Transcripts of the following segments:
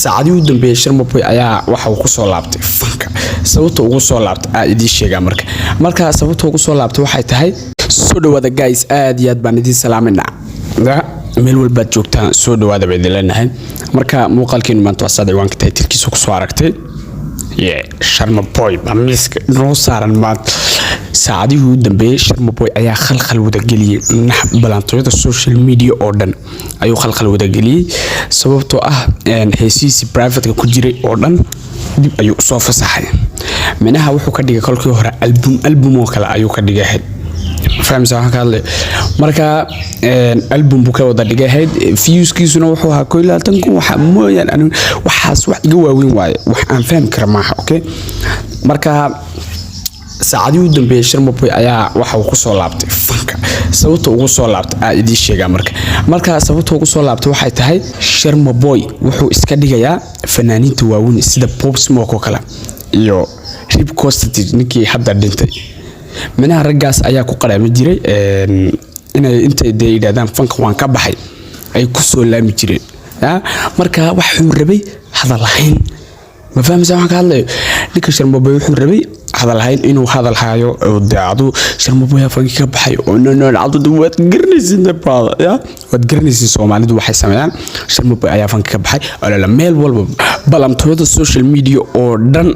saacadii u dambeeyay Sharma Boy ayaa waxa uu ku soo laabtay fanka sababta ugu soo laabtay aad idin sheegaa marka sababta ugu soo laabtay waxay tahay soo dhawaada guys aad iyo aad baan idin salaaminaa meel walba joogtaan soo dhawaada bay leeyahay marka muuqaalkeenu maanta waa ciwaanka title-kiisa ku soo aragtay Sharma Boy bamiska noo saaran maanta saacadii u dambeeyay Sharma Boy ayaa khalkhal wada galiyay balantooyada social media oo dhan ayuu khalkhal wada galiyay sababtoo ah heesiisi private ku jiray oo dhan dib ayuu soo fasaxay minaha wuxuu ka dhigay kolkii hore album oo kale ayuu ka dhigay فهمت هذا مركا ألبوم بكرة وده جاهد فيوز كيسنا وحوها كلها تنكو مو يعني أنا وحاس واحد جوا وين واي وأنا فاهم كرماها أوكي مركا ساعدي ودم بيشرم بوي أيا وحو قصة لعبت فانك سوته قصة لعبت أدي شيء مركا سوته قصة لعبت وحي تهاي شرم بوي وحو إسكادي جايا فنانين تواون استدا بوب سموك وكلا يو ريب كوستي نكي حدا دنتي منها رجاس ayaa ku qaraami jiray inay inta deeydaan fanka waan ka baxay ay ku soo laami jireen marka wax uu rabay hadal lahayn ma fahamsan waxa ka hadlay ninka Sharma Boy wuxuu rabay hadal lahayn inuu hadal hayo oo daacadu Sharma Boy fanka ka baxay oo nacadu waad garanaysin baada waad garanaysin Soomaalidu waxay sameeyaan Sharma Boy ayaa fanka ka baxay oo meel walba balamtooda social media oo dhan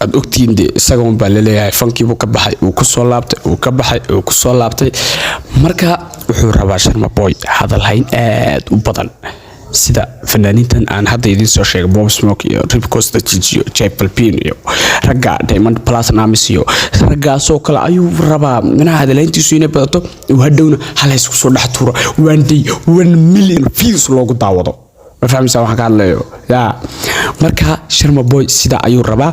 ad ogtiin de isaga baa leeyahay fankii buu ka baxay uu ku soo laabtay uu ka baxay uu ku soo laabtay marka wuxuu rabaa Sharma Boy hadal hayn aad u badan sida fanaaniintan aan hadda idin soo sheegay Bob Smoke iyo Rip Costa Chichi iyo Chapel Pin iyo raga Diamond Platnumz iyo ragaasoo kale ayuu rabaa minaha hadalayntiisu inay badato uu hadhowna hal isku soo dhax tuuro 1 million views loogu daawado فهمت waxa ka hadlayo marka Sharma Boy sida ayuu rabaa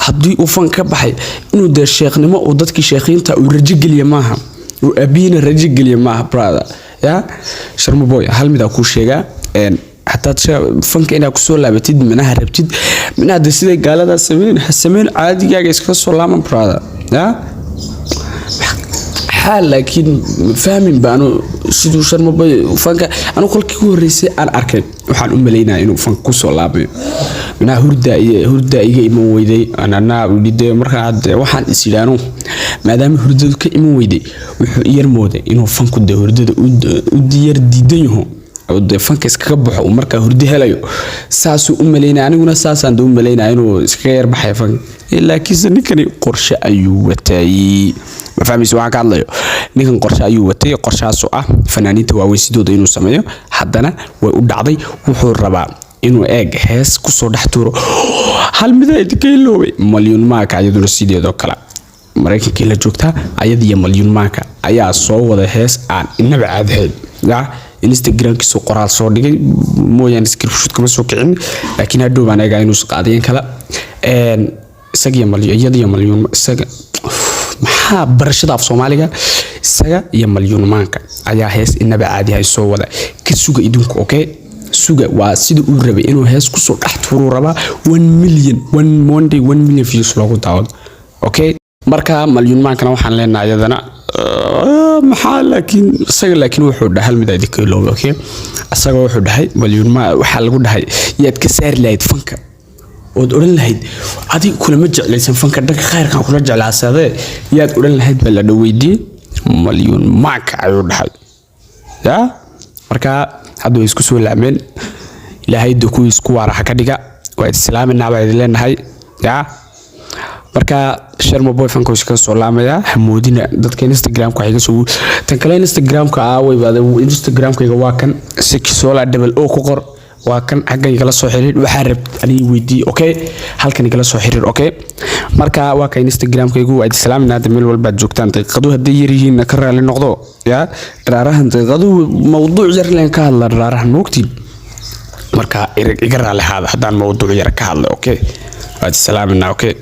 hadii uu fan ka baxay inuu de sheekhnimo oo dadkii sheekhiinta uu rajo galiyo maaha uu abiina rajo galiyo maaha brother Sharma Boy hal mid ku sheega hatta fanka inaa ku soo laabatid minaha rabtid minaha sida gaalada sameyn caadigaaga iska soo laaman brother لكن فاهمين بانو sidoo Sharma Boy fanka anu kolkii ku horeysay aan arkay waxaan u maleynaa inuu fanka ku soo laabay ina hurda iga iman weyday anana u dhidey marka waxaan isilaano maadaama hurdadu ka iman weyday wuxuu yar mooday inuu fanku de hurdada u diyaar diidayo oo de fanka iska baxo marka hurdi helayo saas u maleynaa aniguna saasaan u maleynaa inuu iska yar baxay fanka laakiin ninkani qorshe ayuu watay ما فهمت waxa ka hadlayo ninkan qorshe ayuu watay qorshaas oo ah fanaaniinta waaweyn sidooda inuu sameeyo haddana way u dhacday wuxuu rabaa inuu eeg hees ku soo dhax tuuro hal mid ay digeeloobay milyan maaka ayaduna sideedo kala Mareykanka la joogta ayadiyo milyan maaka ayaa soo wada hees aan inaba caadahay Instagram-kiisa qoraal soo dhigay mooyaan screenshot kama soo kicin laakiin hadhow baan eegaa inuu qaadeen kala isaga milyan isaga maxaa barashada af Soomaaliga isaga iyo milyan maanka ayaa hees inaba caadi ay soo wada ka suga idinku okay suga waa sida uu rabay inuu hees ku soo dhax tuuro rabaa 1 million views loogu daawado okay marka milyan maankana waxaan leenahay ayadana maxaa laakiin wuxuu dhahay hal mid ay digeeloobay okay asaga wuxuu dhahay milyan ma waxa lagu dhahay yaad ka saar lahayd fanka oo oran lahayd adiga kula ma jeclaysan fanka dadka khayrkan kula jeclaasade yaad oran lahayd bal la dhaweydii milyan maaka ayuu dhahay marka hadda way isku soo laameen ilaahay ku isku waaraha ka dhiga waa islaamina baa idin leenahay marka Sharma Boy fanka iska soo laamaya hamoodina dadka Instagram-ka waxa iga soo tan kale Instagram-ka way baad Instagram-kayga waa kan Sikisola double o ku qor waa kan xagga igala soo xiriir waxa rabtay ani weydii okay halkan igala soo xiriir okay marka waa ka Instagram-kaygu waa islaamina meel walba joogtaan daqiiqadu hadii yar yihiin ka raali noqdo daraarahan daqiiqadu mowduuc yar leen ka hadla daraarahan moogtiin marka iga raali hadaan mowduuc yar ka hadla okay waa islaamina okay